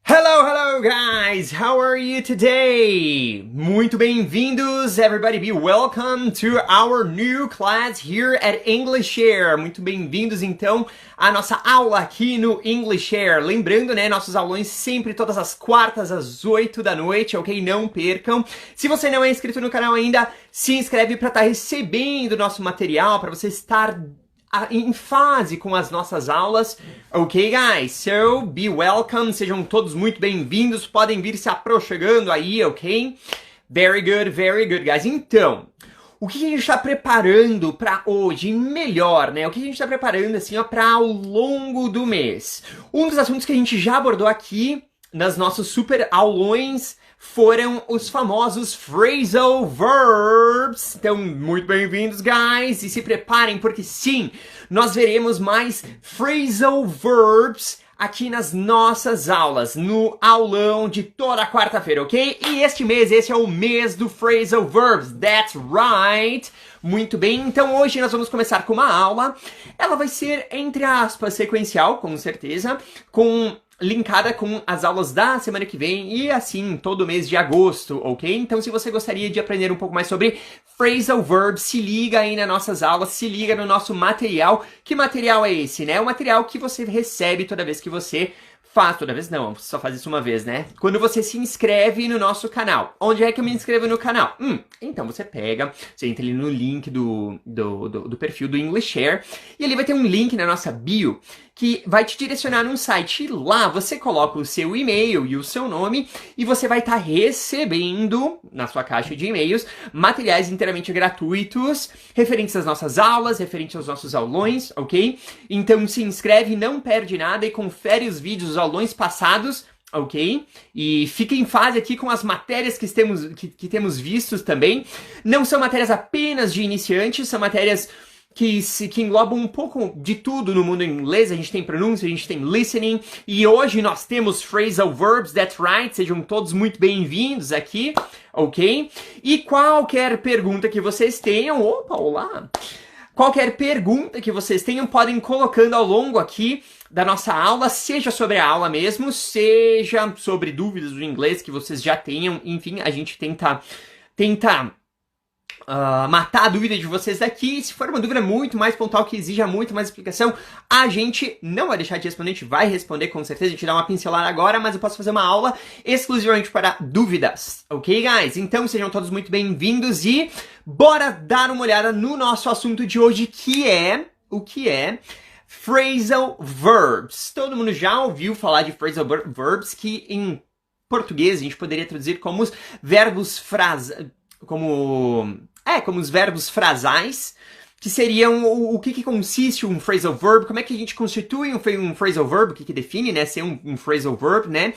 Hello guys! How are you today? Muito bem-vindos, everybody be welcome to our new class here at Englishare. Muito bem-vindos então à nossa aula aqui no Englishare. Lembrando, né, nossos aulões sempre todas as quartas às 8 da noite, ok? Não percam. Se você não é inscrito no canal ainda, se inscreve para estar recebendo nosso material, para você estar em fase com as nossas aulas, ok, guys? So, be welcome, sejam todos muito bem-vindos, podem vir se aproximando aí, ok? Very good, guys. Então, o que a gente está preparando para hoje? Melhor, né? O que a gente está preparando, assim, ó, para ao longo do mês? Um dos assuntos que a gente já abordou aqui, nas nossos super aulões, foram os famosos phrasal verbs. Então, muito bem-vindos, guys, e se preparem porque sim, nós veremos mais phrasal verbs aqui nas nossas aulas, no aulão de toda quarta-feira, ok? E este mês, esse é o mês do phrasal verbs, that's right! Muito bem, então hoje nós vamos começar com uma aula, ela vai ser, entre aspas, sequencial, com certeza, linkada com as aulas da semana que vem e assim todo mês de agosto, ok? Então se você gostaria de aprender um pouco mais sobre phrasal verbs, se liga aí nas nossas aulas, se liga no nosso material. Que material é esse, né? O material que você recebe toda vez que você faz, toda vez não, você só faz isso uma vez, né? Quando você se inscreve no nosso canal. Onde é que eu me inscrevo no canal? Então você entra ali no link do perfil do Englishare e ali vai ter um link na nossa bio que vai te direcionar num site. Lá você coloca o seu e-mail e o seu nome e você vai estar recebendo na sua caixa de e-mails materiais inteiramente gratuitos referentes às nossas aulas, referentes aos nossos aulões, ok? Então se inscreve, não perde nada e confere os vídeos dos aulões passados, ok? E fica em fase aqui com as matérias que temos vistos também. Não são matérias apenas de iniciantes, são matérias que englobam um pouco de tudo no mundo inglês. A gente tem pronúncia, a gente tem listening, e hoje nós temos phrasal verbs, that's right, sejam todos muito bem-vindos aqui, ok? E qualquer pergunta que vocês tenham, olá! Qualquer pergunta que vocês tenham, podem ir colocando ao longo aqui da nossa aula, seja sobre a aula mesmo, seja sobre dúvidas do inglês que vocês já tenham, enfim, a gente tenta matar a dúvida de vocês daqui. Se for uma dúvida muito mais pontual, que exija muito mais explicação, a gente não vai deixar de responder, a gente vai responder com certeza, a gente dá uma pincelada agora, mas eu posso fazer uma aula exclusivamente para dúvidas, ok, guys? Então sejam todos muito bem-vindos e bora dar uma olhada no nosso assunto de hoje, que é phrasal verbs. Todo mundo já ouviu falar de phrasal verbs, que em português a gente poderia traduzir como os verbos como os verbos frasais, que seriam o que consiste um phrasal verb, como é que a gente constitui um phrasal verb, o que define, né, ser um phrasal verb, né,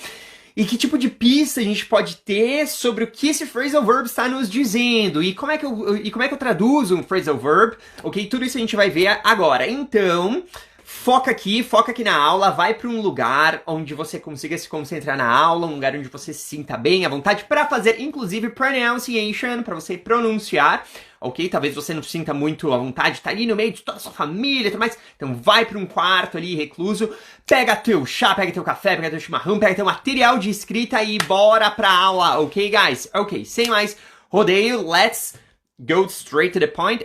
e que tipo de pista a gente pode ter sobre o que esse phrasal verb está nos dizendo, e como é que eu traduzo um phrasal verb, ok? Tudo isso a gente vai ver agora. Então, foca aqui na aula, vai para um lugar onde você consiga se concentrar na aula, um lugar onde você se sinta bem, à vontade, para fazer, inclusive, pronunciation, para você pronunciar, ok? Talvez você não se sinta muito à vontade, tá ali no meio de toda a sua família e tudo mais, então vai para um quarto ali, recluso, pega teu chá, pega teu café, pega teu chimarrão, pega teu material de escrita e bora pra aula, ok, guys? Ok, sem mais rodeio, let's go straight to the point.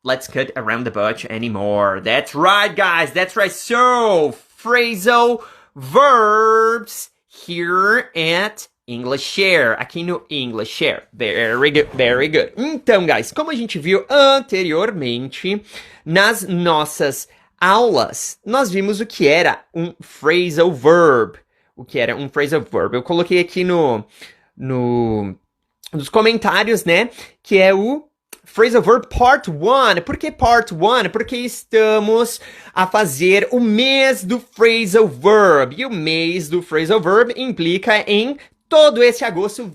Let's cut around the bush anymore. That's right, guys. That's right. So, phrasal verbs here at Englishare. Aqui no Englishare. Very good. Então, guys, como a gente viu anteriormente, nas nossas aulas, nós vimos o que era um phrasal verb. Eu coloquei aqui nos comentários, né, que é o phrasal verb part 1. Por que part 1? Porque estamos a fazer o mês do phrasal verb. E o mês do phrasal verb implica em todo esse agosto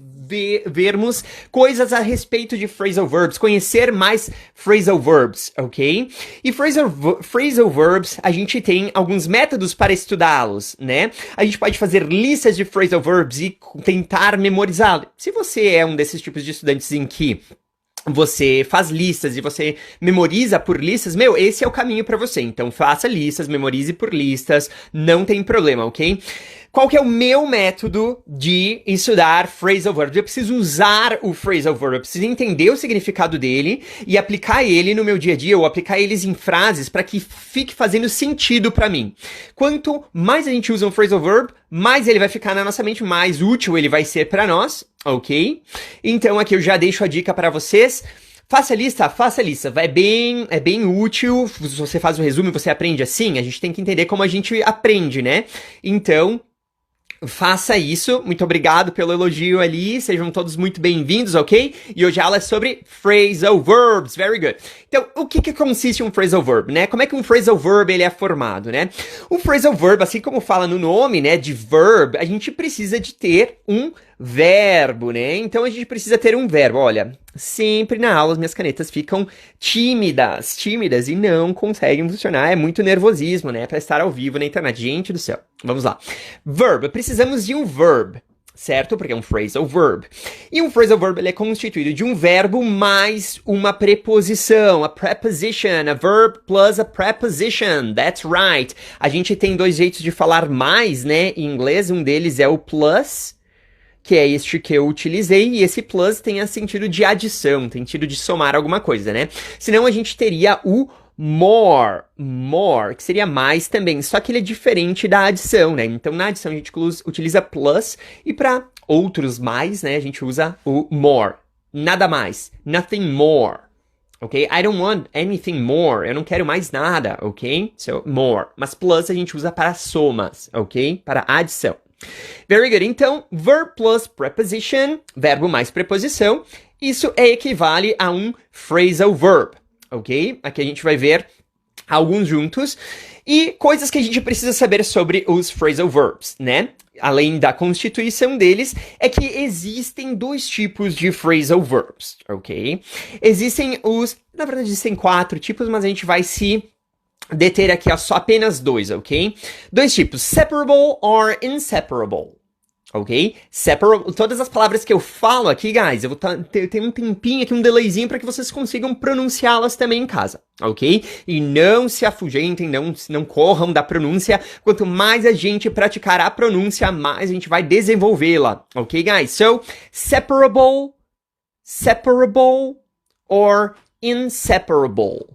vermos coisas a respeito de phrasal verbs, conhecer mais phrasal verbs, ok? E phrasal verbs, a gente tem alguns métodos para estudá-los, né? A gente pode fazer listas de phrasal verbs e tentar memorizá-los. Se você é um desses tipos de estudantes em que você faz listas e você memoriza por listas, esse é o caminho para você. Então faça listas, memorize por listas, não tem problema, ok? Qual que é o meu método de estudar phrasal verbs? Eu preciso usar o phrasal verb, eu preciso entender o significado dele e aplicar ele no meu dia a dia, ou aplicar eles em frases para que fique fazendo sentido para mim. Quanto mais a gente usa um phrasal verb, mais ele vai ficar na nossa mente, mais útil ele vai ser para nós, ok? Então aqui eu já deixo a dica para vocês. Faça a lista, é bem útil, se você faz o resumo e você aprende assim, a gente tem que entender como a gente aprende, né? Então, faça isso, muito obrigado pelo elogio ali, sejam todos muito bem-vindos, ok? E hoje a aula é sobre phrasal verbs, very good. Então, o que consiste um phrasal verb, né? Como é que um phrasal verb ele é formado, né? Um phrasal verb, assim como fala no nome, né, de verb, a gente precisa de ter um verbo, né? Então a gente precisa ter um verbo. Olha, sempre na aula as minhas canetas ficam tímidas e não conseguem funcionar. É muito nervosismo, né? Para estar ao vivo na internet. Gente do céu. Vamos lá. Verb. Precisamos de um verb, certo? Porque é um phrasal verb. E um phrasal verb ele é constituído de um verbo mais uma preposição, a preposition, a verb plus a preposition. That's right. A gente tem dois jeitos de falar mais, né? Em inglês, um deles é o plus, que é este que eu utilizei, e esse plus tem sentido de adição, tem sentido de somar alguma coisa, né? Senão a gente teria o more, que seria mais também, só que ele é diferente da adição, né? Então na adição a gente utiliza plus, e para outros mais, né, a gente usa o more. Nada mais, nothing more. Ok? I don't want anything more. Eu não quero mais nada, ok? So, more. Mas plus a gente usa para somas, ok? Para adição. Very good. Então, verb plus preposition, verbo mais preposição, isso equivale a um phrasal verb, ok? Aqui a gente vai ver alguns juntos. E coisas que a gente precisa saber sobre os phrasal verbs, né? Além da constituição deles, é que existem dois tipos de phrasal verbs, ok? Na verdade existem 4 tipos, mas a gente vai se deter aqui só apenas 2, ok? 2 tipos, separable or inseparable, ok? Separable, todas as palavras que eu falo aqui, guys, eu vou ter um tempinho aqui, um delayzinho para que vocês consigam pronunciá-las também em casa, ok? E não se afugentem, não corram da pronúncia. Quanto mais a gente praticar a pronúncia, mais a gente vai desenvolvê-la, ok, guys? So, separable or inseparable.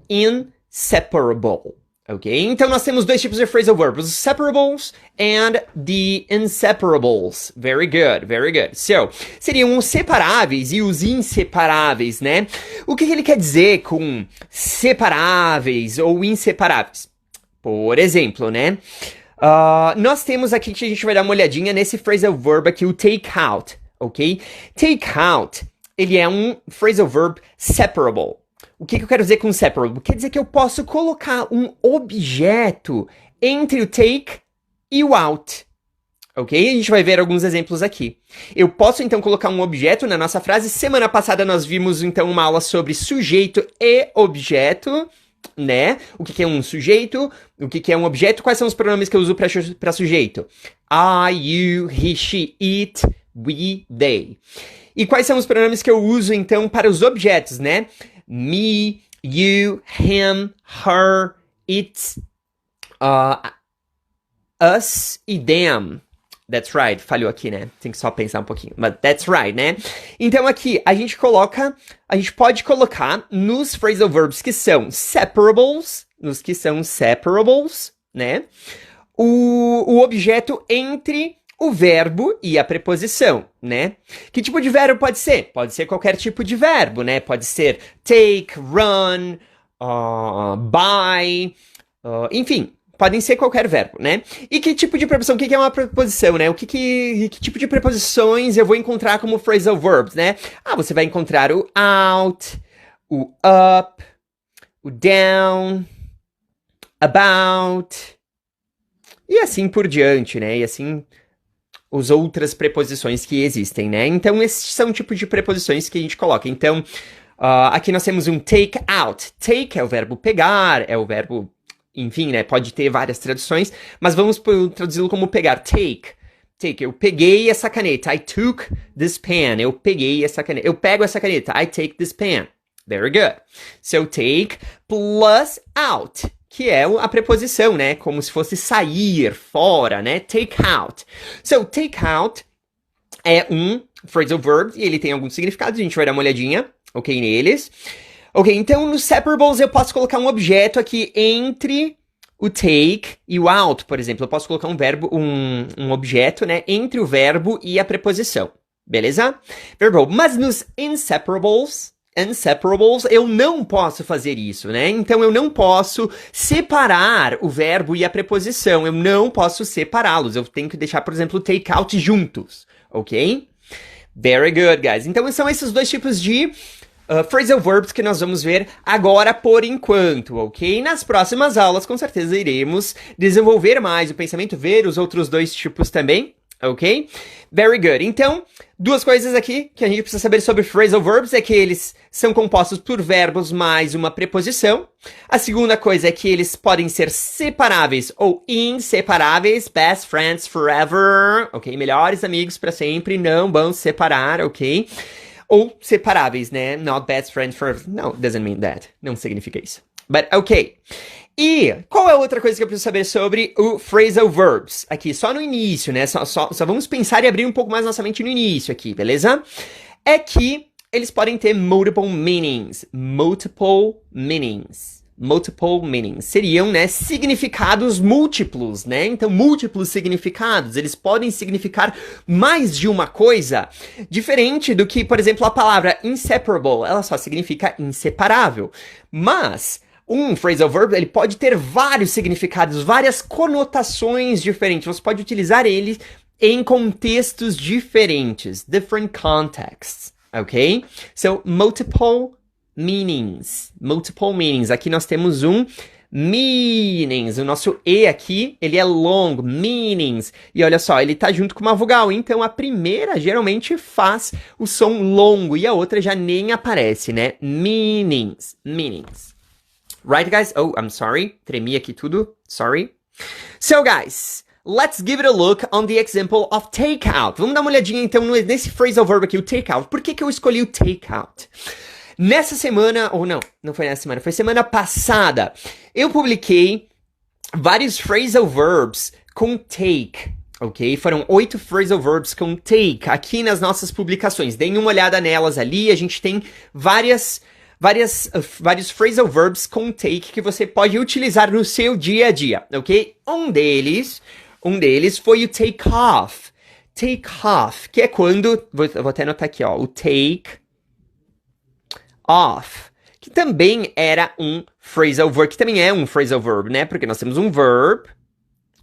Inseparable, ok? Então nós temos dois tipos de phrasal verbs, os separables and the inseparables. Very good, very good. So, seriam os separáveis e os inseparáveis, né? O que ele quer dizer com separáveis ou inseparáveis? Por exemplo, né? Nós temos aqui que a gente vai dar uma olhadinha nesse phrasal verb aqui, o take out, ok? Take out, ele é um phrasal verb separable. O que eu quero dizer com separable? Quer dizer que eu posso colocar um objeto entre o take e o out, ok? A gente vai ver alguns exemplos aqui. Eu posso, então, colocar um objeto na nossa frase. Semana passada nós vimos, então, uma aula sobre sujeito e objeto, né? O que é um sujeito? O que é um objeto? Quais são os pronomes que eu uso para sujeito? I, you, he, she, it, we, they. E quais são os pronomes que eu uso, então, para os objetos, né? Me, you, him, her, it, us e them. That's right. Falhou aqui, né? Tem que só pensar um pouquinho. But that's right, né? Então aqui, a gente pode colocar nos phrasal verbs que são separables, né? O objeto entre o verbo e a preposição, né? Que tipo de verbo pode ser? Pode ser qualquer tipo de verbo, né? Pode ser take, run, buy, enfim, podem ser qualquer verbo, né? E que tipo de preposição? O que é uma preposição, né? Que tipo de preposições eu vou encontrar como phrasal verbs, né? Você vai encontrar o out, o up, o down, about, e assim por diante, né? E assim as outras preposições que existem, né? Então, esses são tipos de preposições que a gente coloca. Então, aqui nós temos um take out. Take é o verbo pegar, é o verbo, enfim, né? Pode ter várias traduções, mas vamos traduzi-lo como pegar. Take, eu peguei essa caneta. I took this pen. Eu peguei essa caneta. Eu pego essa caneta. I take this pen. Very good. So, take plus out, que é a preposição, né? Como se fosse sair, fora, né? Take out. So, take out é um phrasal verb e ele tem alguns significados, a gente vai dar uma olhadinha, ok, neles. Ok, então nos separables eu posso colocar um objeto aqui entre o take e o out, por exemplo. Eu posso colocar um verbo, um objeto, né, entre o verbo e a preposição, beleza? Verbal. Mas nos inseparables, eu não posso fazer isso, né? Então eu não posso separar o verbo e a preposição, eu não posso separá-los. Eu tenho que deixar, por exemplo, o take out juntos, ok? Very good, guys. Então são esses dois tipos de phrasal verbs que nós vamos ver agora por enquanto, ok? Nas próximas aulas, com certeza, iremos desenvolver mais o pensamento, ver os outros dois tipos também, ok? Very good. Então, duas coisas aqui que a gente precisa saber sobre phrasal verbs é que eles são compostos por verbos mais uma preposição. A segunda coisa é que eles podem ser separáveis ou inseparáveis, best friends forever, ok? Melhores amigos para sempre, não vão se separar, ok? Ou separáveis, né? Not best friends forever. No, doesn't mean that. Não significa isso. But, ok. E qual é outra coisa que eu preciso saber sobre o phrasal verbs? Aqui, só no início, né? Só vamos pensar e abrir um pouco mais nossa mente no início aqui, beleza? É que eles podem ter multiple meanings. Multiple meanings. Multiple meanings. Seriam, né, significados múltiplos, né? Então, múltiplos significados. Eles podem significar mais de uma coisa. Diferente do que, por exemplo, a palavra inseparable. Ela só significa inseparável. Mas um phrasal verb, ele pode ter vários significados, várias conotações diferentes. Você pode utilizar ele em contextos diferentes. Different contexts. Ok? So, multiple meanings. Multiple meanings. Aqui nós temos um meanings. O nosso E aqui, ele é long. Meanings. E olha só, ele tá junto com uma vogal. Então, a primeira geralmente faz o som longo e a outra já nem aparece, né? Meanings. Meanings. Right, guys? Oh, I'm sorry. Tremi aqui tudo. Sorry. So, guys, let's give it a look on the example of take out. Vamos dar uma olhadinha, então, nesse phrasal verb aqui, o take out. Por que eu escolhi o take out? Nessa semana, ou não foi nessa semana, foi semana passada, eu publiquei vários phrasal verbs com take, ok? Foram 8 phrasal verbs com take aqui nas nossas publicações. Deem uma olhada nelas ali, a gente tem vários phrasal verbs com take que você pode utilizar no seu dia a dia, ok? Um deles foi o take off. Take off, que é quando, vou até anotar aqui, ó, o take off, que também era um phrasal verb, que também é um phrasal verb, né? Porque nós temos um verb,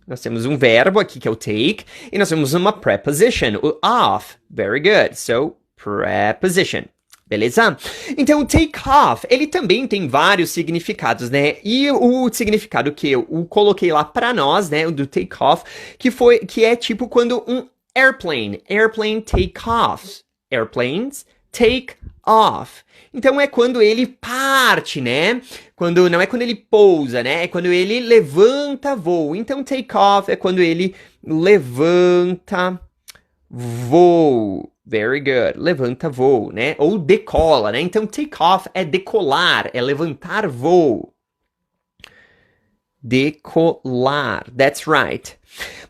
nós temos um verbo aqui que é o take, e nós temos uma preposition, o off. Very good. So, preposition. Beleza? Então, o take off, ele também tem vários significados, né? E o significado que eu coloquei lá pra nós, né? O do take off, que é tipo quando um airplane take off. Airplanes take off. Então é quando ele parte, né? Não é quando ele pousa, né? É quando ele levanta voo. Então take off é quando ele levanta voo. Very good. Levanta voo, né? Ou decola, né? Então take off é decolar, é levantar voo. Decolar. That's right.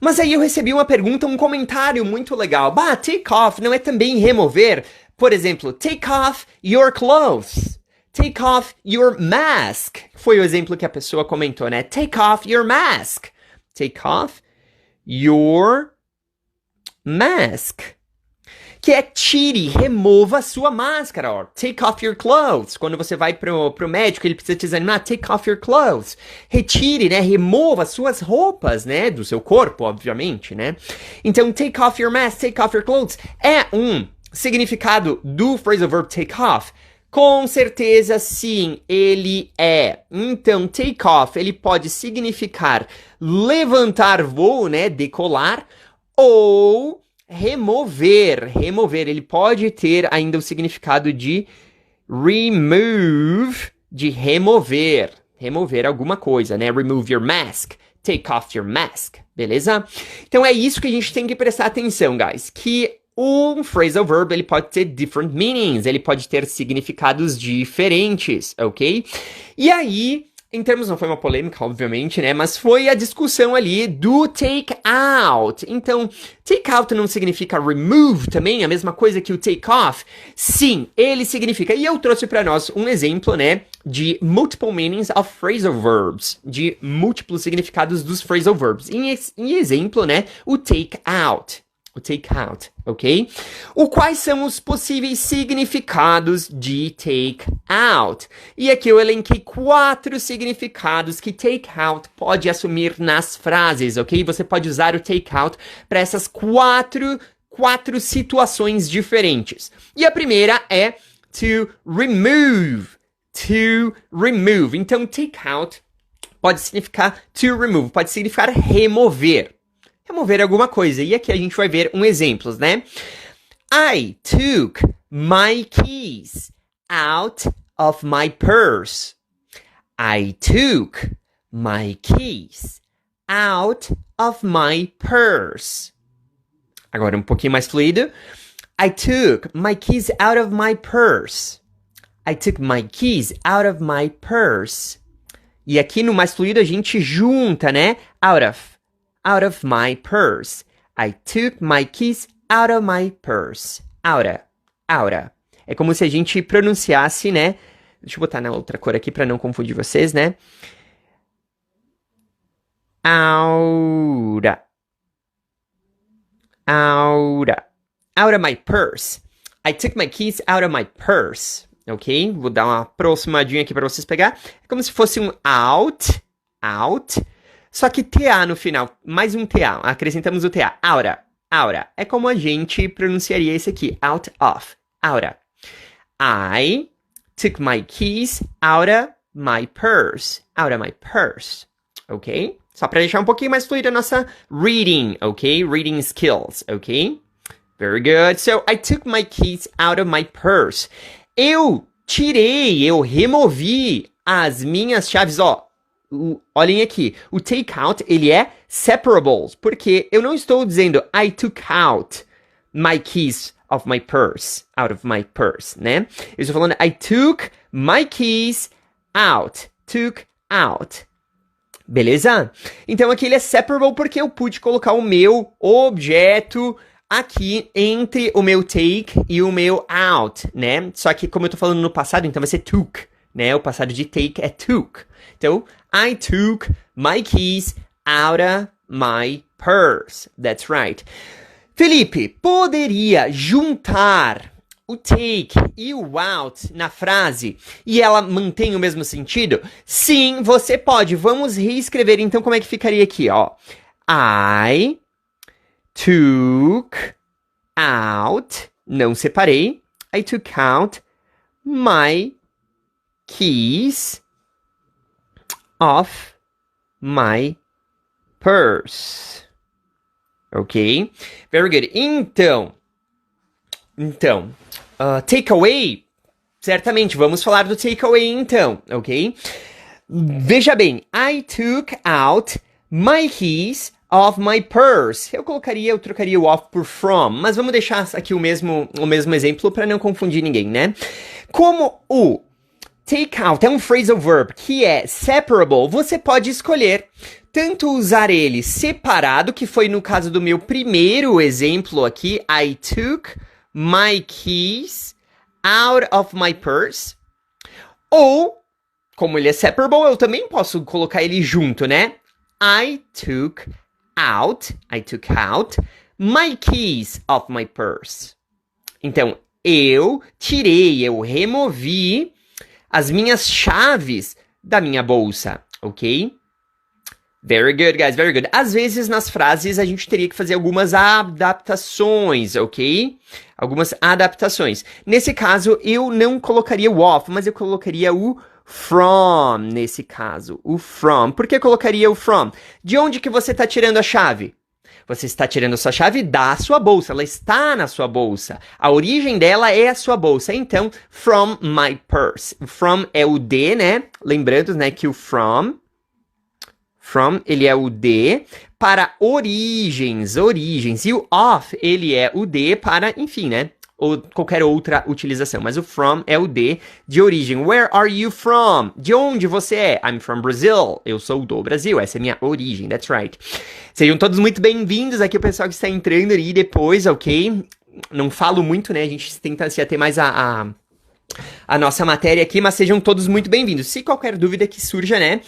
Mas aí eu recebi uma pergunta, um comentário muito legal. Bah, take off não é também remover? Por exemplo, take off your clothes. Take off your mask. Foi o exemplo que a pessoa comentou, né? Take off your mask. Take off your mask. Que é tire, remova a sua máscara. Ó. Take off your clothes. Quando você vai pro médico, ele precisa te examinar. Take off your clothes. Retire, né? Remova as suas roupas, né? Do seu corpo, obviamente, né? Então, take off your mask, take off your clothes. É um significado do phrasal verb take off? Com certeza sim, ele é. Então, take off, ele pode significar levantar voo, né, decolar, ou remover. Remover, ele pode ter ainda o significado de remove, de remover. Remover alguma coisa, né? Remove your mask. Take off your mask. Beleza? Então é isso que a gente tem que prestar atenção, guys. Que um phrasal verb, ele pode ter different meanings, ele pode ter significados diferentes, ok? E aí, em termos, não foi uma polêmica, obviamente, né? Mas foi a discussão ali do take out. Então, take out não significa remove também, a mesma coisa que o take off? Sim, ele significa. E eu trouxe para nós um exemplo, né? De multiple meanings of phrasal verbs. De múltiplos significados dos phrasal verbs. Em exemplo, né? O take out. O take out, ok? Quais são os possíveis significados de take out? E aqui eu elenquei 4 significados que take out pode assumir nas frases, ok? Você pode usar o take out para essas quatro situações diferentes. E a primeira é to remove. To remove. Então, take out pode significar to remove, pode significar remover. Remover alguma coisa. E aqui a gente vai ver exemplos, né? I took my keys out of my purse. I took my keys out of my purse. Agora um pouquinho mais fluido. I took my keys out of my purse. I took my keys out of my purse. E aqui no mais fluido a gente junta, né? Out of my purse. I took my keys out of my purse. Out. É como se a gente pronunciasse, né? Deixa eu botar na outra cor aqui para não confundir vocês, né? Out of my purse. I took my keys out of my purse. Ok? Vou dar uma aproximadinha aqui para vocês pegar. É como se fosse um out. Só que TA no final, mais um TA, acrescentamos o TA, aura. É como a gente pronunciaria esse aqui, out of, aura. I took my keys out of my purse, ok? Só para deixar um pouquinho mais fluida a nossa reading, ok? Reading skills, ok? Very good. So, I took my keys out of my purse. Eu removi as minhas chaves, ó. Olhem aqui, o take out, ele é separable, porque eu não estou dizendo I took out my keys of my purse, out of my purse, né? Eu estou falando I took my keys out, beleza? Então aqui ele é separable porque eu pude colocar o meu objeto aqui entre o meu take e o meu out, né? Só que como eu tô falando no passado, então vai ser took, né? O passado de take é took. Então, I took my keys out of my purse. That's right. Felipe, poderia juntar o take e o out na frase e ela mantém o mesmo sentido? Sim, você pode. Vamos reescrever então como é que ficaria aqui, ó. I took out, não separei. I took out my keys of my purse. Ok? Very good. Então, takeaway, certamente, vamos falar do takeaway então, ok? Veja bem, I took out my keys of my purse. Eu trocaria o of por from, mas vamos deixar aqui o mesmo exemplo para não confundir ninguém, né? Como o take out é um phrasal verb que é separable, você pode escolher tanto usar ele separado, que foi no caso do meu primeiro exemplo aqui, I took my keys out of my purse, ou, como ele é separable, eu também posso colocar ele junto, né? I took out my keys of my purse. Então, eu removi as minhas chaves da minha bolsa, ok? Very good, guys, very good. Às vezes, nas frases, a gente teria que fazer algumas adaptações, ok? Algumas adaptações. Nesse caso, eu não colocaria o of, mas eu colocaria o from, nesse caso. O from. Por que eu colocaria o from? De onde que você está tirando a chave? Você está tirando a sua chave da sua bolsa. Ela está na sua bolsa. A origem dela é a sua bolsa. Então, from my purse. O from é o de, né? Lembrando, né, que o from, ele é o de para origens. E o of, ele é o de para, enfim, né? ou qualquer outra utilização. Mas o from é o de origem. Where are you from? De onde você é? I'm from Brazil. Eu sou do Brasil. Essa é a minha origem. That's right. Sejam todos muito bem-vindos aqui, o pessoal que está entrando aí depois, ok? Não falo muito, né? A gente tenta se ater mais a nossa matéria aqui, mas sejam todos muito bem-vindos. Se qualquer dúvida que surja, né?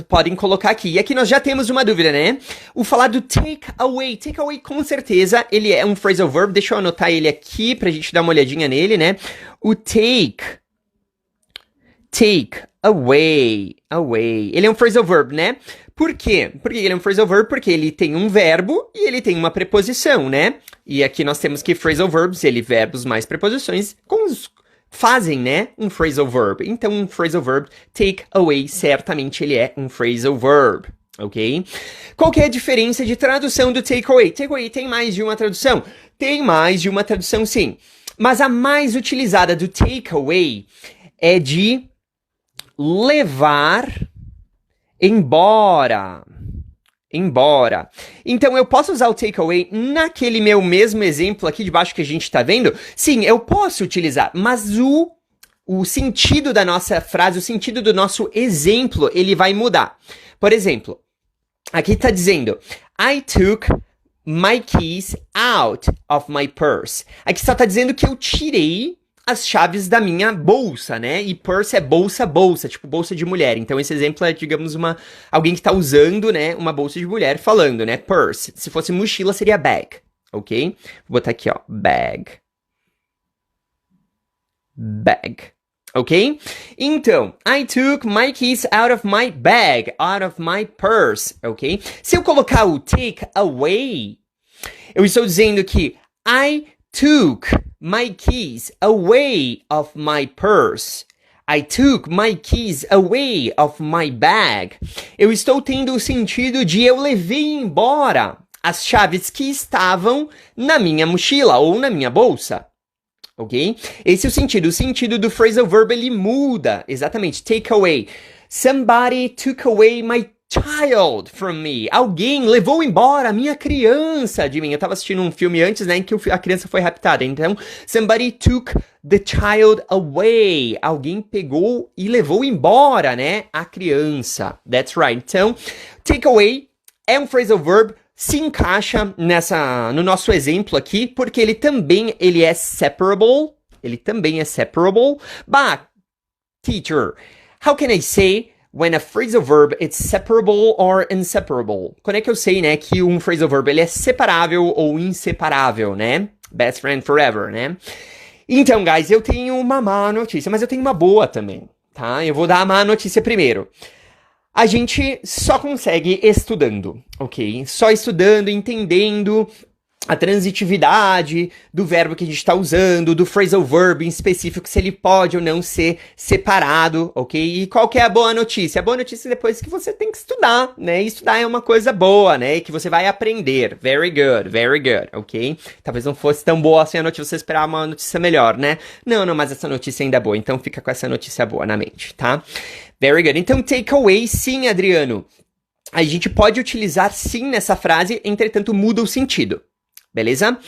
Podem colocar aqui. E aqui nós já temos uma dúvida, né? O falar do take away. Take away, com certeza, ele é um phrasal verb. Deixa eu anotar ele aqui pra gente dar uma olhadinha nele, né? O take away. Ele é um phrasal verb, né? Por quê? Porque ele é um phrasal verb porque ele tem um verbo e ele tem uma preposição, né? E aqui nós temos que phrasal verbs, verbos mais preposições, fazem, né, um phrasal verb. Então, um phrasal verb, take away, certamente ele é um phrasal verb, ok? Qual que é a diferença de tradução do take away? Take away tem mais de uma tradução? Tem mais de uma tradução, sim. Mas a mais utilizada do take away é de levar embora. Então, eu posso usar o take away naquele meu mesmo exemplo aqui de baixo que a gente tá vendo? Sim, eu posso utilizar, mas o sentido da nossa frase, o sentido do nosso exemplo, ele vai mudar. Por exemplo, aqui tá dizendo, I took my keys out of my purse. Aqui só tá dizendo que eu tirei as chaves da minha bolsa, né? E purse é bolsa, tipo bolsa de mulher. Então esse exemplo é, digamos, alguém que tá usando, né, uma bolsa de mulher falando, né? Purse. Se fosse mochila seria bag, ok? Vou botar aqui, ó, bag, ok? Então, I took my keys out of my bag, out of my purse, ok? Se eu colocar o take away, eu estou dizendo que I took my keys away of my purse. I took my keys away of my bag. Eu estou tendo o sentido de eu levei embora as chaves que estavam na minha mochila ou na minha bolsa. Ok? Esse é o sentido. O sentido do phrasal verb, ele muda. Exatamente. Take away. Somebody took away my child from me. Alguém levou embora a minha criança de mim. Eu tava assistindo um filme antes, né, em que a criança foi raptada. Então, somebody took the child away. Alguém pegou e levou embora, né, a criança. That's right. Então, take away é um phrasal verb, se encaixa no nosso exemplo aqui, porque ele é separable. But, teacher, how can I say when a phrasal verb is separable or inseparable? Quando é que eu sei, né, que um phrasal verb ele é separável ou inseparável, né? Best friend forever, né? Então, guys, eu tenho uma má notícia, mas eu tenho uma boa também, tá? Eu vou dar a má notícia primeiro. A gente só consegue estudando, ok? Só estudando, entendendo a transitividade do verbo que a gente está usando, do phrasal verb em específico, se ele pode ou não ser separado, ok? E qual que é a boa notícia? A boa notícia é depois que você tem que estudar, né? E estudar é uma coisa boa, né? E que você vai aprender. Very good, ok? Talvez não fosse tão boa assim a notícia, você esperar uma notícia melhor, né? Não, mas essa notícia ainda é boa, então fica com essa notícia boa na mente, tá? Very good. Então, take away, sim, Adriano. A gente pode utilizar sim nessa frase, entretanto muda o sentido. Beleza?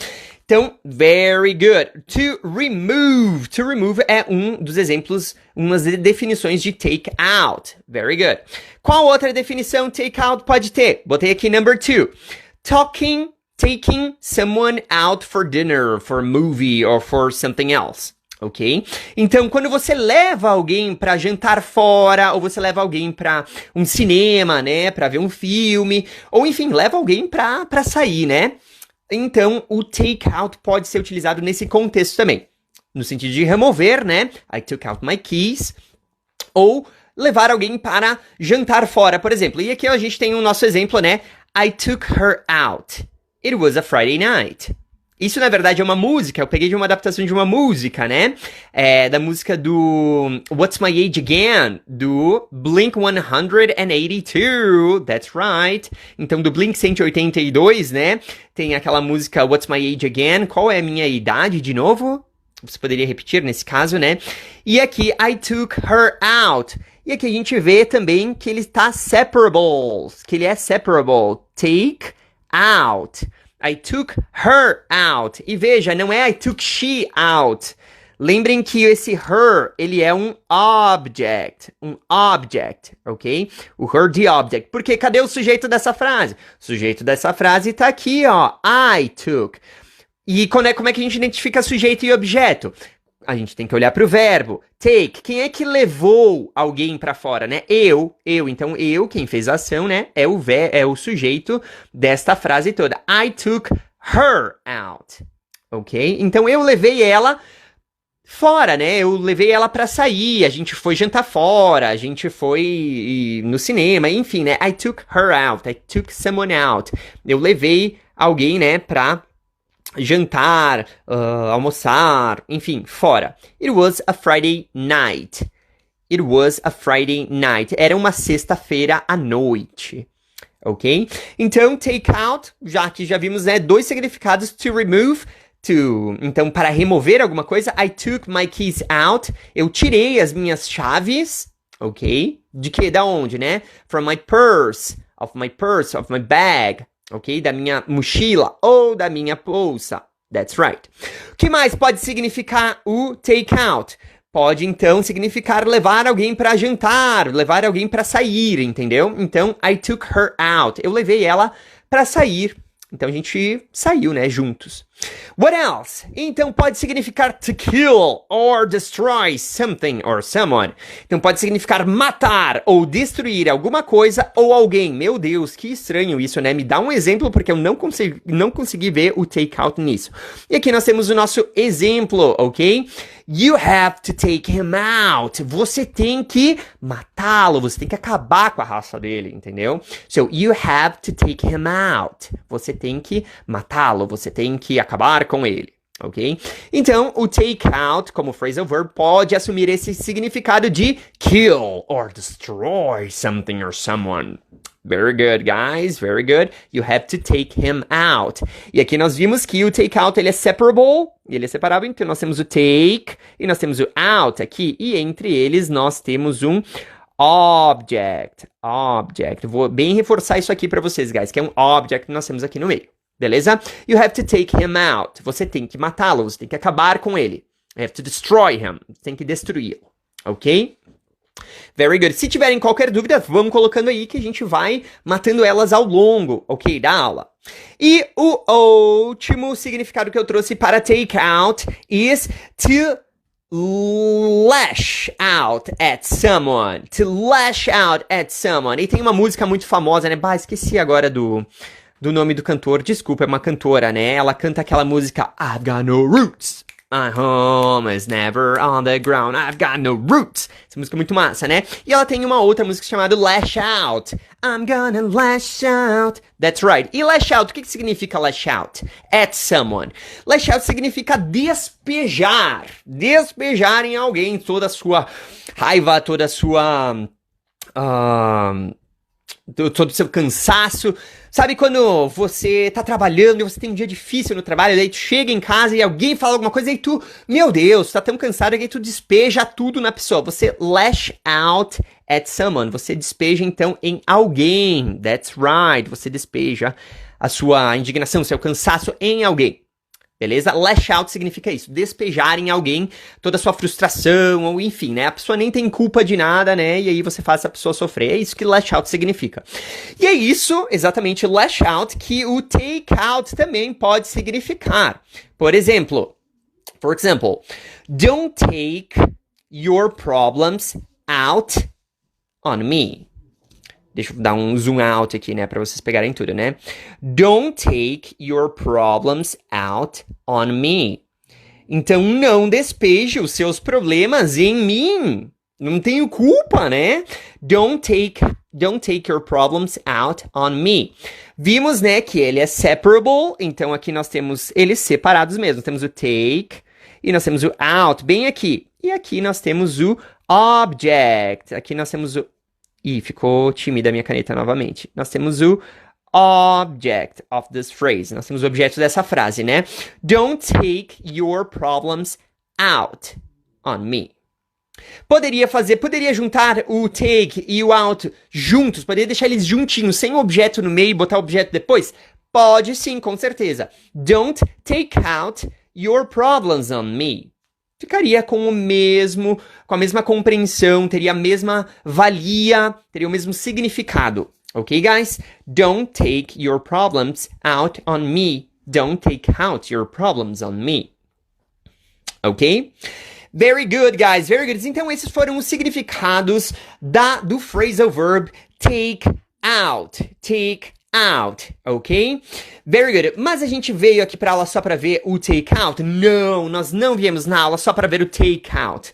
Então, very good. To remove. To remove é um dos exemplos, umas definições de take out. Very good. Qual outra definição take out pode ter? Botei aqui number 2. Taking someone out for dinner, for a movie, or for something else. Ok? Então, quando você leva alguém pra jantar fora, ou você leva alguém pra um cinema, né? Pra ver um filme, ou enfim, leva alguém pra sair, né? Então, o take out pode ser utilizado nesse contexto também. No sentido de remover, né? I took out my keys. Ou levar alguém para jantar fora, por exemplo. E aqui a gente tem o nosso exemplo, né? I took her out. It was a Friday night. Isso, na verdade, é uma música. Eu peguei de uma adaptação de uma música, né? Da música do What's My Age Again? Do Blink-182. That's right. Então, do Blink-182, né? Tem aquela música What's My Age Again? Qual é a minha idade, de novo? Você poderia repetir nesse caso, né? E aqui, I took her out. E aqui a gente vê também que ele está separable. Que ele é separable. Take out. I took her out. E veja, não é I took she out. Lembrem que esse her, ele é um object, ok? O her de object. Porque cadê o sujeito dessa frase? O sujeito dessa frase tá aqui, ó, I took. E como é que a gente identifica sujeito e objeto? A gente tem que olhar para o verbo. Take. Quem é que levou alguém para fora, né? Eu. Então, quem fez a ação, né? É o sujeito desta frase toda. I took her out. Ok? Então, eu levei ela fora, né? Eu levei ela pra sair, a gente foi jantar fora, a gente foi no cinema, enfim, né? I took her out, I took someone out. Eu levei alguém, né, pra jantar, almoçar, enfim, fora. It was a Friday night. It was a Friday night. Era uma sexta-feira à noite. Ok? Então, take out, já que já vimos, né, dois significados, to remove, então, para remover alguma coisa, I took my keys out. Eu tirei as minhas chaves, ok? De que? Da onde, né? From my purse, of my bag, ok? Da minha mochila ou da minha bolsa. That's right. O que mais pode significar o take out? Pode, então, significar levar alguém para jantar, levar alguém para sair, entendeu? Então, I took her out. Eu levei ela para sair. Então a gente saiu, né, juntos. What else? Então pode significar to kill or destroy something or someone. Então pode significar matar ou destruir alguma coisa ou alguém. Meu Deus, que estranho isso, né? Me dá um exemplo porque eu não consegui ver o take out nisso. E aqui nós temos o nosso exemplo, ok? You have to take him out. Você tem que matá-lo, você tem que acabar com a raça dele, entendeu? So, you have to take him out. Você tem que matá-lo, você tem que acabar com ele, ok? Então, o take out, como phrasal verb, pode assumir esse significado de kill or destroy something or someone. Very good, guys. Very good. You have to take him out. E aqui nós vimos que o take out, ele é separable. Ele é separável. Então, nós temos o take e nós temos o out aqui. E entre eles, nós temos um object. Vou bem reforçar isso aqui para vocês, guys, que é um object que nós temos aqui no meio. Beleza? You have to take him out. Você tem que matá-lo. Você tem que acabar com ele. You have to destroy him. Você tem que destruí-lo. Ok? Very good. Se tiverem qualquer dúvida, vamos colocando aí que a gente vai matando elas ao longo, ok, da aula. E o último significado que eu trouxe para take out is to lash out at someone. To lash out at someone. E tem uma música muito famosa, né? Bah, esqueci agora do nome do cantor. Desculpa, é uma cantora, né? Ela canta aquela música I've got no roots. My home is never on the ground. I've got no roots. Essa música é muito massa, né? E ela tem uma outra música chamada Lash Out. I'm gonna lash out. That's right. E lash out, o que significa lash out? At someone. Lash out significa despejar. Despejar em alguém toda a sua raiva, toda a sua... todo o seu cansaço. Sabe quando você tá trabalhando e você tem um dia difícil no trabalho, daí tu chega em casa e alguém fala alguma coisa e tu, meu Deus, tá tão cansado que tu despeja tudo na pessoa. Você lash out at someone. Você despeja então em alguém. That's right. Você despeja a sua indignação, seu cansaço em alguém. Beleza? Lash out significa isso, despejar em alguém toda a sua frustração, ou enfim, né? A pessoa nem tem culpa de nada, né? E aí você faz a pessoa sofrer. É isso que lash out significa. E é isso, exatamente, lash out, que o take out também pode significar. Por example, don't take your problems out on me. Deixa eu dar um zoom out aqui, né, pra vocês pegarem tudo, né? Don't take your problems out on me. Então, não despeje os seus problemas em mim. Não tenho culpa, né? Don't take your problems out on me. Vimos, né, que ele é separable. Então, aqui nós temos eles separados mesmo. Temos o take e nós temos o out bem aqui. E aqui nós temos o object. Aqui nós temos o... Ih, ficou tímida a minha caneta novamente. Nós temos o object of this phrase. Nós temos o objeto dessa frase, né? Don't take your problems out on me. Poderia juntar o take e o out juntos. Poderia deixar eles juntinhos, sem o objeto no meio e botar o objeto depois? Pode sim, com certeza. Don't take out your problems on me. Ficaria com a mesma compreensão, teria a mesma valia, teria o mesmo significado. Ok, guys? Don't take your problems out on me. Don't take out your problems on me. Ok? Very good, guys. Very good. Então, esses foram os significados do phrasal verb take out. Take out, ok? Very good. Mas a gente veio aqui para aula só para ver o take out? Não, nós não viemos na aula só para ver o take out.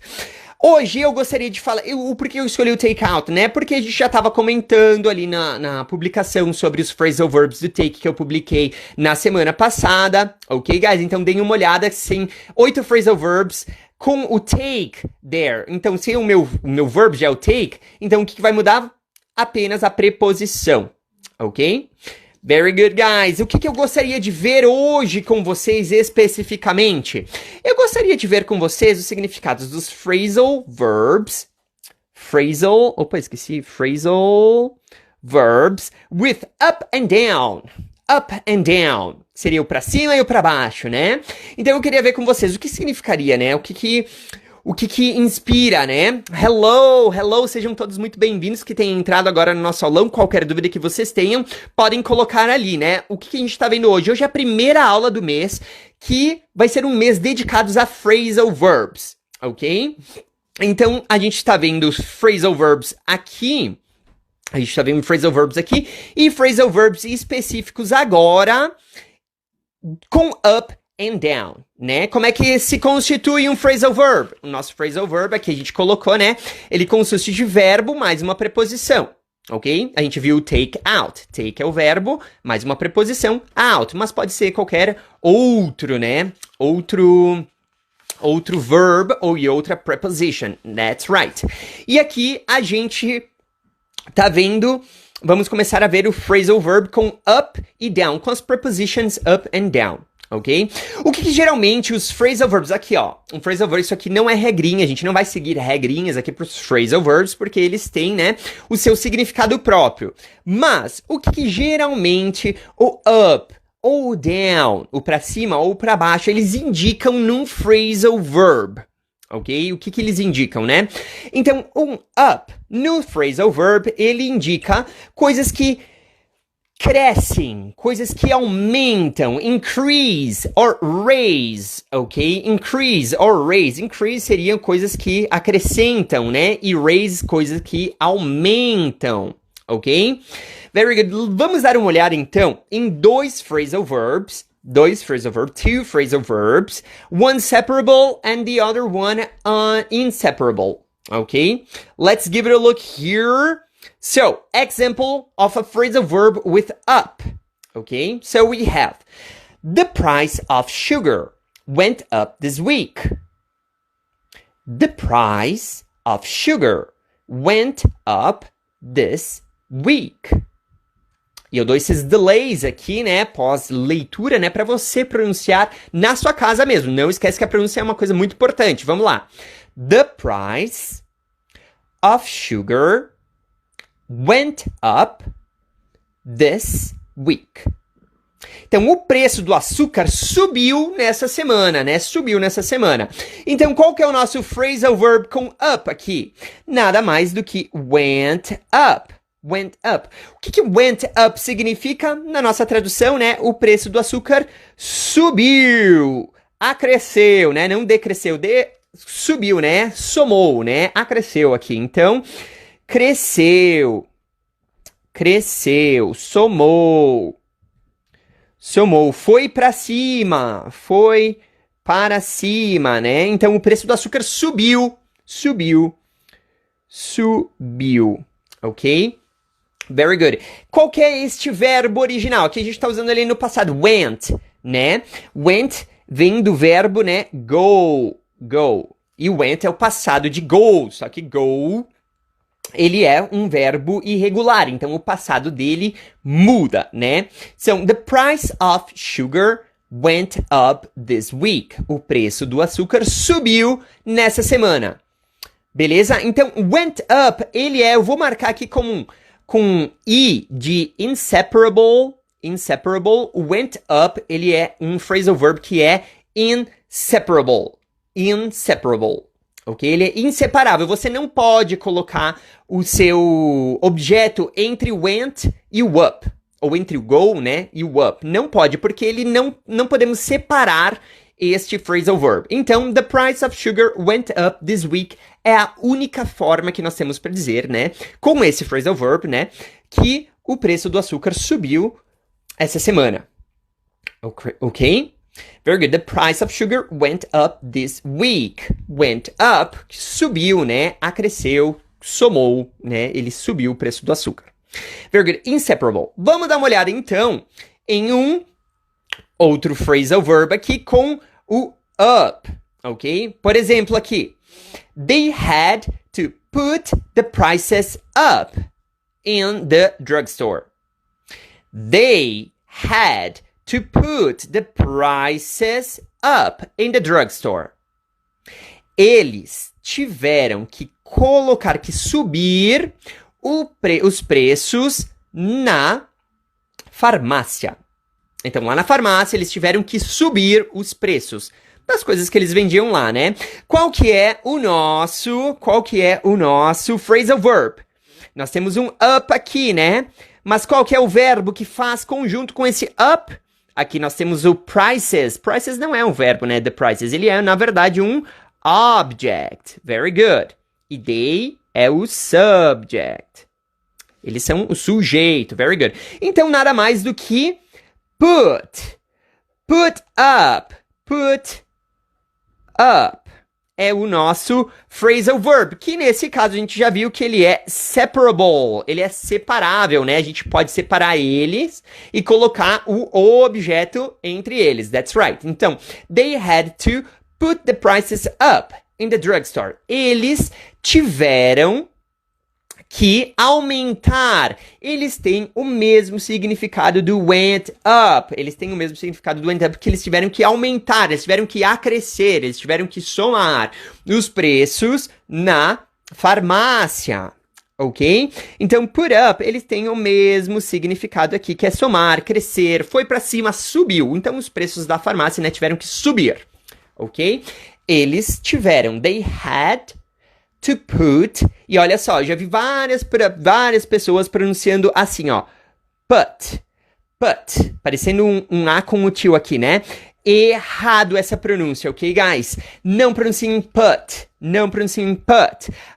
Hoje eu gostaria de falar, por que eu escolhi o take out, né? Porque a gente já estava comentando ali na publicação sobre os phrasal verbs do take que eu publiquei na semana passada, ok, guys? Então deem uma olhada, tem 8 phrasal verbs com o take there. Então se o meu verb já é o take, então o que vai mudar? Apenas a preposição, ok? Very good, guys. O que eu gostaria de ver hoje com vocês especificamente? Eu gostaria de ver com vocês os significados dos phrasal verbs. Phrasal verbs with up and down. Up and down. Seria o pra cima e o pra baixo, né? Então eu queria ver com vocês o que significaria, né? O que inspira, né? Hello, sejam todos muito bem-vindos que tenham entrado agora no nosso aulão. Qualquer dúvida que vocês tenham, podem colocar ali, né? O que a gente tá vendo hoje? Hoje é a primeira aula do mês, que vai ser um mês dedicado a phrasal verbs, ok? Então, a gente tá vendo os phrasal verbs aqui, e phrasal verbs específicos agora com up and down, né? Como é que se constitui um phrasal verb? O nosso phrasal verb aqui a gente colocou, né? Ele consiste de verbo mais uma preposição, ok? A gente viu take out. Take é o verbo mais uma preposição out, mas pode ser qualquer outro, né? Outro verb ou outra preposition. That's right. E aqui a gente tá vendo, vamos começar a ver o phrasal verb com up e down, com as prepositions up and down. Ok? O que geralmente os phrasal verbs, aqui ó, um phrasal verb, isso aqui não é regrinha, a gente não vai seguir regrinhas aqui para os phrasal verbs, porque eles têm, né, o seu significado próprio. Mas, o que geralmente o up ou o down, o para cima ou para baixo, eles indicam num phrasal verb, ok? O que eles indicam, né? Então, um up no phrasal verb, ele indica coisas que crescem, coisas que aumentam, increase or raise, ok? Increase or raise. Increase seriam coisas que acrescentam, né? E raise, coisas que aumentam, ok? Very good. Vamos dar uma olhada, então, em two phrasal verbs, one separable and the other one inseparable, ok? Let's give it a look here. So, example of a phrasal verb with up, okay? So we have, the price of sugar went up this week. The price of sugar went up this week. E eu dou esses delays aqui, né, pós-leitura, né, para você pronunciar na sua casa mesmo. Não esquece que a pronúncia é uma coisa muito importante. Vamos lá. The price of sugar went up this week. Então, o preço do açúcar subiu nessa semana, né? Subiu nessa semana. Então, qual que é o nosso phrasal verb com up aqui? Nada mais do que went up. Went up. O que went up significa? Na nossa tradução, né? O preço do açúcar subiu. Acresceu, né? Não decresceu. Subiu, né? Somou, né? Acresceu aqui. Então, cresceu, somou, foi para cima, né? Então, o preço do açúcar subiu, ok? Very good. Qual que é este verbo original? Aqui a gente está usando ele no passado, went, né? Went vem do verbo, né, go. E went é o passado de go, só que go ele é um verbo irregular, então o passado dele muda, né? So, the price of sugar went up this week. O preço do açúcar subiu nessa semana. Beleza? Então, went up, ele é, eu vou marcar aqui com I de inseparable, inseparable. Went up, ele é um phrasal verb que é inseparable. Inseparable. Ok? Ele é inseparável. Você não pode colocar o seu objeto entre went e o up. Ou entre o go, né, e o up. Não pode, porque ele não podemos separar este phrasal verb. Então, the price of sugar went up this week é a única forma que nós temos para dizer, né, com esse phrasal verb, né, que o preço do açúcar subiu essa semana. Ok? Very good. The price of sugar went up this week. Went up, subiu, né, acresceu, somou, né, ele subiu o preço do açúcar. Very good. Inseparable. Vamos dar uma olhada, então, em um outro phrasal verb aqui com o up, ok? Por exemplo, aqui. They had to put the prices up in the drugstore. They had to put the prices up in the drugstore. Eles tiveram que colocar, que subir os preços na farmácia. Então, lá na farmácia, eles tiveram que subir os preços das coisas que eles vendiam lá, né? Qual que é o nosso phrasal verb? Nós temos um up aqui, né? Mas qual que é o verbo que faz conjunto com esse up? Aqui nós temos o prices. Prices não é um verbo, né? The prices. Ele é, na verdade, um object. Very good. E they é o subject. Eles são o sujeito. Very good. Então, nada mais do que put. Put up. Put up. É o nosso phrasal verb, que nesse caso a gente já viu que ele é separable. Ele é separável, né? A gente pode separar eles e colocar o objeto entre eles. That's right. Então, they had to put the prices up in the drugstore. Eles tiveram que aumentar. Eles têm o mesmo significado do went up. Eles têm o mesmo significado do went up, porque eles tiveram que aumentar, eles tiveram que acrescer, eles tiveram que somar os preços na farmácia. Ok? Então, put up, eles têm o mesmo significado aqui, que é somar, crescer, foi para cima, subiu. Então, os preços da farmácia, né, tiveram que subir. Ok? Eles tiveram, they had to put, e olha só, já vi várias pessoas pronunciando assim, ó, put, parecendo um A com o tio aqui, né? Errado essa pronúncia, ok, guys? Não pronunciem put,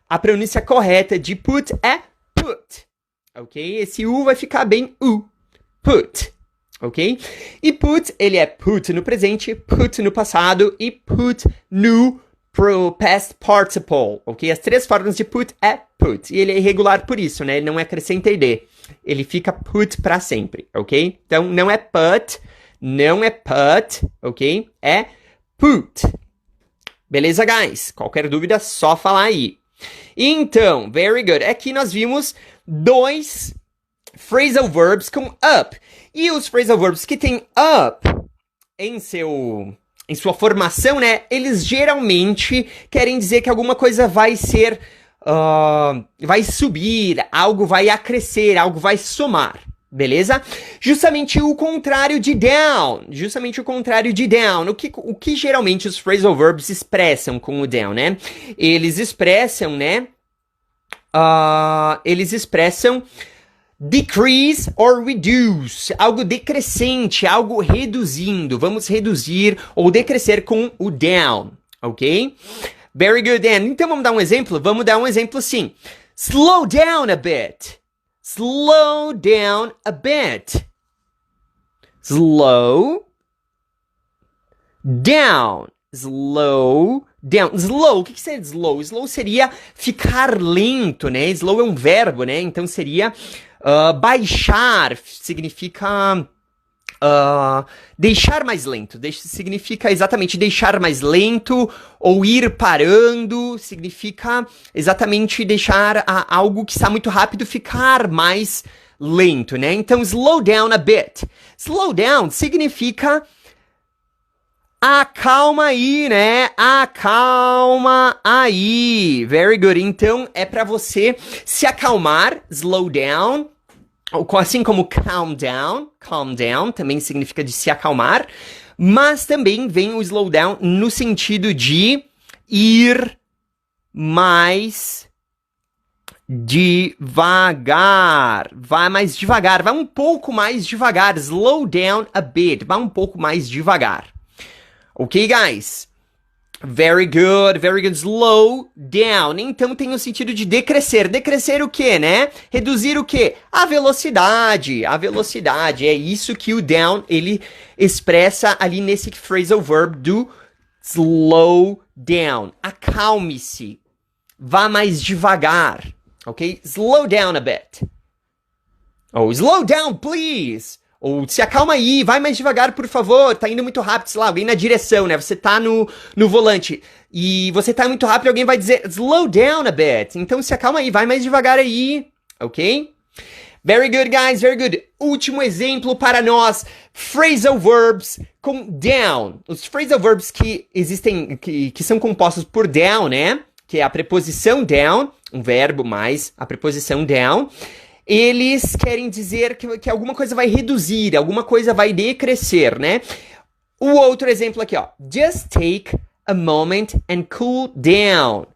A pronúncia correta de put é put, ok? Esse U vai ficar bem U, put. Ok? E put, ele é put no presente, put no passado e put no pro past participle, ok? As três formas de put é put. E ele é irregular por isso, né? Ele não acrescenta id. Ele fica put pra sempre, ok? Então, não é put, ok? É put. Beleza, guys? Qualquer dúvida, só falar aí. Então, very good. Aqui nós vimos dois phrasal verbs com up. E os phrasal verbs que tem up em sua formação, né? Eles geralmente querem dizer que alguma coisa vai ser, vai subir, algo vai acrescer, algo vai somar, beleza? Justamente o contrário de down. O que geralmente os phrasal verbs expressam com o down, né? Eles expressam, né? Decrease or reduce, algo decrescente, algo reduzindo. Vamos reduzir ou decrescer com o down, ok? Very good, Dan. Então vamos dar um exemplo? Vamos dar um exemplo sim. Slow down a bit. Slow down a bit. Slow down. Slow down. Slow, o que seria slow? Slow seria ficar lento, né? Slow é um verbo, né? Então seria baixar, significa deixar mais lento. Significa exatamente deixar mais lento ou ir parando. Significa exatamente deixar algo que está muito rápido ficar mais lento, né? Então, slow down a bit. Slow down significa acalma aí, né? Acalma aí. Very good. Então, é pra você se acalmar, slow down, Assim como calm down também significa de se acalmar, mas também vem o slow down no sentido de ir mais devagar, vai mais devagar, vai um pouco mais devagar, slow down a bit, vai um pouco mais devagar. Ok, guys? Very good, slow down. Então tem o sentido de decrescer. Decrescer o quê, né? Reduzir o quê? A velocidade, é isso que o down, ele expressa ali nesse phrasal verb do slow down. Acalme-se, vá mais devagar. Ok? Slow down a bit. Ou slow down, please. Ou se acalma aí, vai mais devagar, por favor. Tá indo muito rápido, sei lá, alguém na direção, né? Você tá no volante e você tá muito rápido, alguém vai dizer slow down a bit. Então se acalma aí, vai mais devagar aí. Ok? Very good, guys, very good. Último exemplo para nós. Phrasal verbs com down. Os phrasal verbs que existem, que são compostos por down, né? Que é a preposição down, um verbo mais a preposição down, eles querem dizer que alguma coisa vai reduzir, alguma coisa vai decrescer, né? O outro exemplo aqui, ó. Just take a moment and cool down.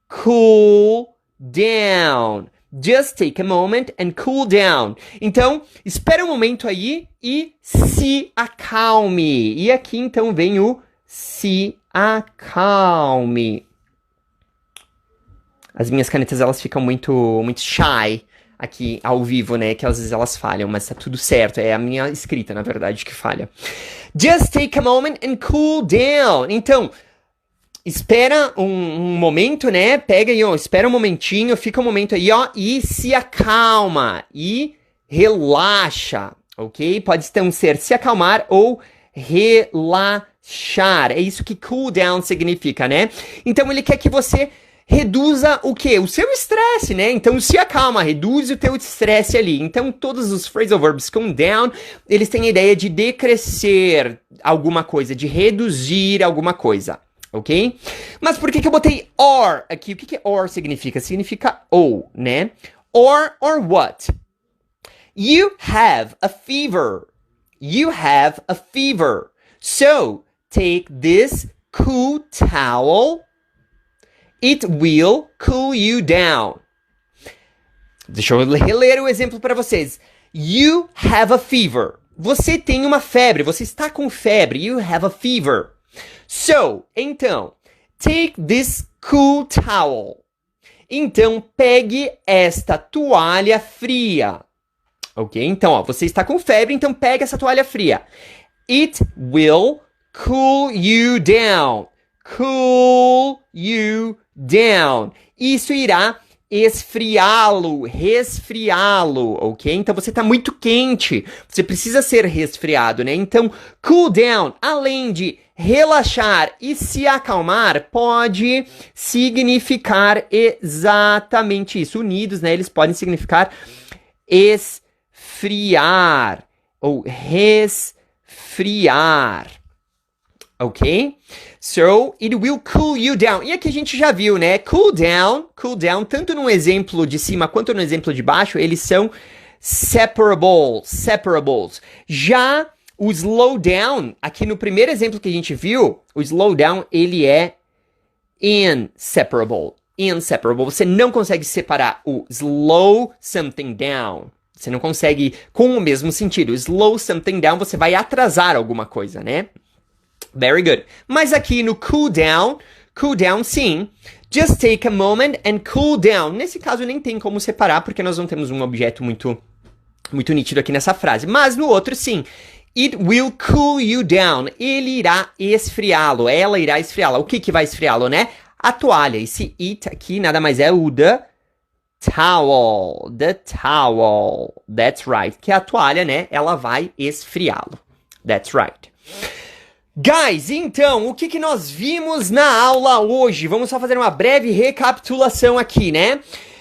Cool down. Just take a moment and cool down. Então, espera um momento aí e se acalme. E aqui, então, vem o se acalme. As minhas canetas, elas ficam muito shy aqui ao vivo, né? Que às vezes elas falham, mas tá tudo certo. É a minha escrita, na verdade, que falha. Just take a moment and cool down. Então, espera um momento, né? Pega aí, ó, espera um momentinho, fica um momento aí, ó, e se acalma. E relaxa, ok? Pode então ser se acalmar ou relaxar. É isso que cool down significa, né? Então, ele quer que você reduza o quê? O seu estresse, né? Então se acalma, reduz o teu estresse ali. Então todos os phrasal verbs com down, eles têm a ideia de decrescer alguma coisa, de reduzir alguma coisa, ok? Mas por que eu botei or aqui? O que or significa? Significa ou, né? Or what? You have a fever. You have a fever. So take this cool towel. It will cool you down. Deixa eu reler o exemplo para vocês. You have a fever. Você tem uma febre. Você está com febre. You have a fever. So, então, take this cool towel. Então, pegue esta toalha fria. Ok? Então, ó, você está com febre, então pega essa toalha fria. It will cool you down. Cool you down. Isso irá esfriá-lo, resfriá-lo, ok? Então você está muito quente, você precisa ser resfriado, né? Então, cool down, além de relaxar e se acalmar, pode significar exatamente isso. Unidos, né? Eles podem significar esfriar ou resfriar. Ok? So, it will cool you down. E aqui a gente já viu, né? Cool down, tanto no exemplo de cima quanto no exemplo de baixo, eles são separables. Já o slow down, aqui no primeiro exemplo que a gente viu, o slow down, ele é inseparable. Você não consegue separar o slow something down. Você não consegue com o mesmo sentido. Slow something down, você vai atrasar alguma coisa, né? Very good. Mas aqui no cool down sim. Just take a moment and cool down. Nesse caso nem tem como separar, porque nós não temos um objeto muito nítido aqui nessa frase. Mas no outro sim. It will cool you down. Ele irá esfriá-lo. Ela irá esfriá-lo. O que vai esfriá-lo, né? A toalha. Esse it aqui nada mais é o the towel. The towel. That's right. Que a toalha, né? Ela vai esfriá-lo. That's right. Guys, então, o que nós vimos na aula hoje? Vamos só fazer uma breve recapitulação aqui, né?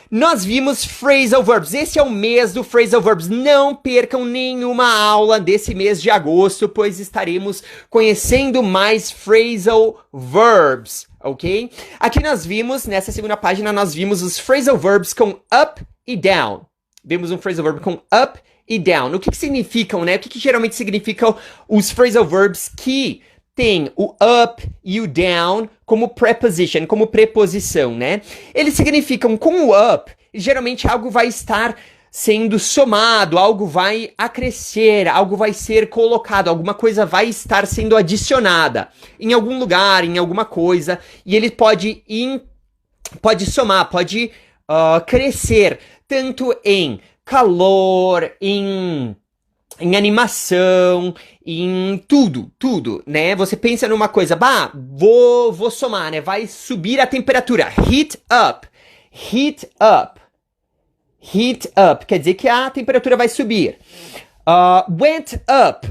Nós vimos phrasal verbs. Esse é o mês do phrasal verbs. Não percam nenhuma aula desse mês de agosto, pois estaremos conhecendo mais phrasal verbs, ok? Aqui nós vimos, nessa segunda página, nós vimos os phrasal verbs com up e down. vemos um phrasal verb com up e down. O que significam, né? O que geralmente significam os phrasal verbs que tem o up e o down como preposition, como preposição, né? Eles significam com o up, geralmente algo vai estar sendo somado, algo vai acrescer, algo vai ser colocado, alguma coisa vai estar sendo adicionada em algum lugar, em alguma coisa, e ele pode somar, pode crescer, tanto em calor, em animação, em tudo, né? Você pensa numa coisa, vou somar, né? Vai subir a temperatura, heat up, quer dizer que a temperatura vai subir. Went up,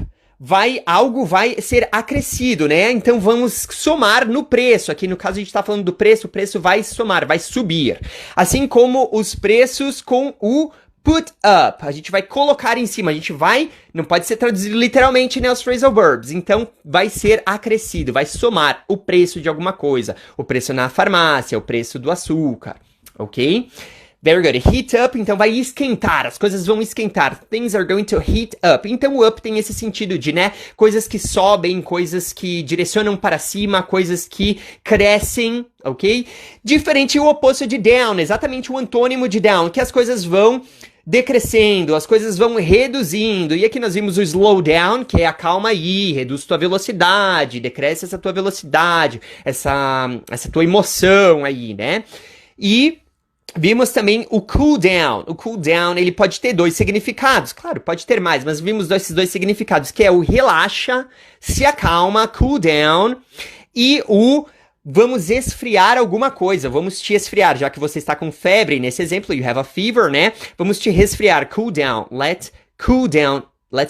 algo vai ser acrescido, né? Então vamos somar no preço. Aqui no caso a gente está falando do preço, o preço vai somar, vai subir. Assim como os preços com o put up, a gente vai colocar em cima, não pode ser traduzido literalmente, né, os phrasal verbs, então vai ser acrescido, vai somar o preço de alguma coisa, o preço na farmácia, o preço do açúcar, ok? Very good. Heat up, então vai esquentar, as coisas vão esquentar. Things are going to heat up. Então o up tem esse sentido de, né, coisas que sobem, coisas que direcionam para cima, coisas que crescem, ok? Diferente o oposto de down, exatamente o antônimo de down, que as coisas vão decrescendo, as coisas vão reduzindo. E aqui nós vimos o slow down, que é acalma aí, reduz tua velocidade, decresce essa tua velocidade, essa tua emoção aí, né? E vimos também o cool down. O cool down, ele pode ter dois significados. Claro, pode ter mais, mas vimos esses dois significados, que é o relaxa, se acalma, cool down, e o vamos esfriar alguma coisa, vamos te esfriar, já que você está com febre, nesse exemplo, you have a fever, né? Vamos te resfriar, cool down, let's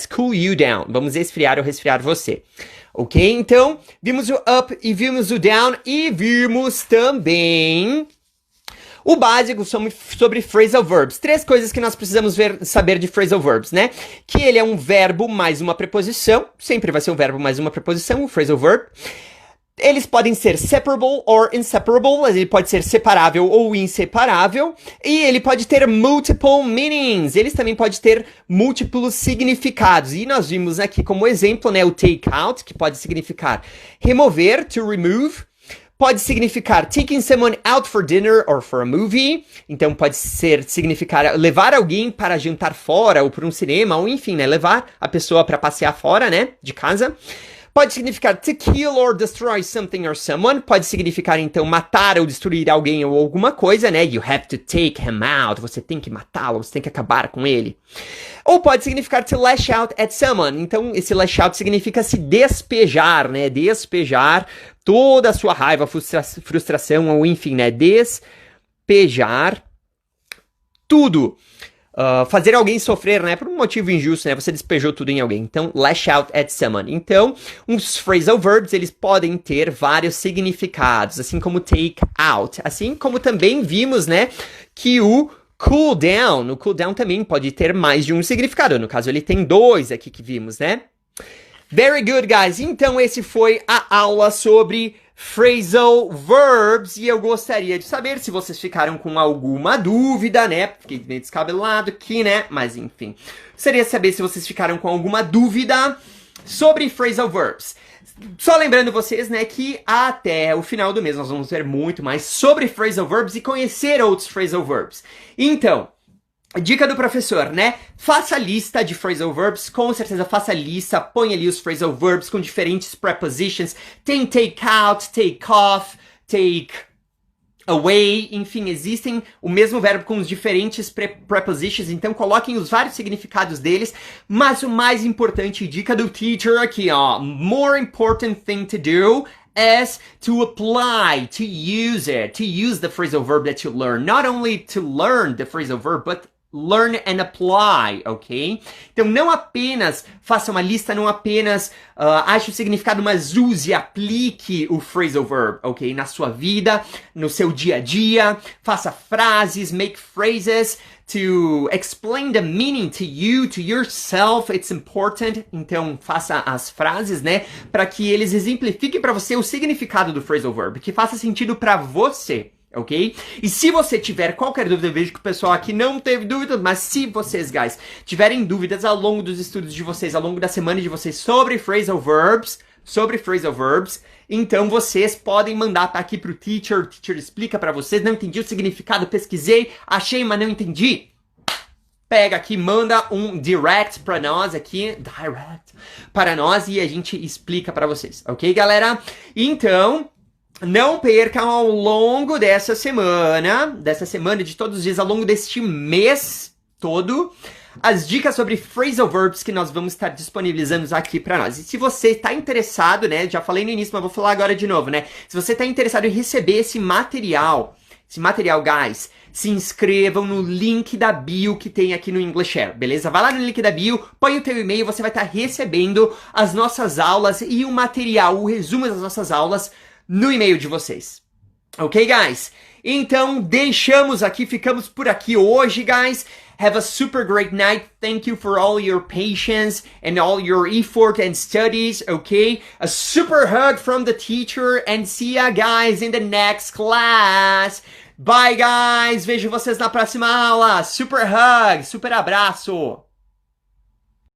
cool you down. Vamos esfriar ou resfriar você. Ok? Então, vimos o up e vimos o down e vimos também o básico sobre phrasal verbs. 3 coisas que nós precisamos saber de phrasal verbs, né? Que ele é um verbo mais uma preposição, sempre vai ser um verbo mais uma preposição, o phrasal verb. Eles podem ser separable or inseparable, ele pode ser separável ou inseparável, e ele pode ter multiple meanings, eles também podem ter múltiplos significados, e nós vimos aqui como exemplo, né, o take out, que pode significar remover, to remove, pode significar taking someone out for dinner or for a movie, então pode significar levar alguém para jantar fora ou para um cinema, ou enfim, né, levar a pessoa para passear fora, né, de casa. Pode significar to kill or destroy something or someone. Pode significar, então, matar ou destruir alguém ou alguma coisa, né? You have to take him out. Você tem que matá-lo, você tem que acabar com ele. Ou pode significar to lash out at someone. Então, esse lash out significa se despejar, né? Despejar toda a sua raiva, frustração, ou enfim, né? Despejar tudo. Fazer alguém sofrer, né, por um motivo injusto, né, você despejou tudo em alguém. Então, lash out at someone. Então, os phrasal verbs, eles podem ter vários significados, assim como take out. Assim como também vimos, né, que o cool down também pode ter mais de um significado. No caso, ele tem 2 aqui que vimos, né? Very good, guys. Então, esse foi a aula sobre phrasal verbs, e eu gostaria de saber se vocês ficaram com alguma dúvida, né? Fiquei meio descabelado aqui, né? Mas enfim, gostaria de saber se vocês ficaram com alguma dúvida sobre phrasal verbs. Só lembrando vocês, né, que até o final do mês nós vamos ver muito mais sobre phrasal verbs e conhecer outros phrasal verbs. Então, dica do professor, né? Faça a lista de phrasal verbs, com certeza faça a lista, põe ali os phrasal verbs com diferentes prepositions. Tem take out, take off, take away, enfim, existem o mesmo verbo com os diferentes prepositions, então coloquem os vários significados deles, mas o mais importante, dica do teacher aqui, ó, more important thing to do is to apply, to use the phrasal verb that you learn, not only to learn the phrasal verb, but learn and apply, ok? Então não apenas faça uma lista, não apenas ache o significado, mas use e aplique o phrasal verb, ok? Na sua vida, no seu dia a dia, faça frases, make phrases to explain the meaning to you, to yourself, it's important. Então faça as frases, né, para que eles exemplifiquem para você o significado do phrasal verb, que faça sentido para você. ok? E se você tiver qualquer dúvida, eu vejo que o pessoal aqui não teve dúvida, mas se vocês, guys, tiverem dúvidas ao longo dos estudos de vocês, ao longo da semana de vocês sobre phrasal verbs, então vocês podem mandar aqui pro teacher, o teacher explica pra vocês, não entendi o significado, pesquisei, achei, mas não entendi. Pega aqui, manda um direct para nós aqui, para nós e a gente explica para vocês, ok, galera? Então, não percam ao longo dessa semana, de todos os dias, ao longo deste mês todo, as dicas sobre phrasal verbs que nós vamos estar disponibilizando aqui para nós. E se você está interessado, né, já falei no início, mas vou falar agora de novo, né? Se você está interessado em receber esse material, guys, se inscrevam no link da bio que tem aqui no English Share, beleza? Vai lá no link da bio, põe o teu e-mail, você vai estar recebendo as nossas aulas e o material, o resumo das nossas aulas no e-mail de vocês. Ok, guys? Então, ficamos por aqui hoje, guys. Have a super great night. Thank you for all your patience and all your effort and studies, okay? A super hug from the teacher and see ya, guys, in the next class. Bye, guys. Vejo vocês na próxima aula. Super hug, super abraço.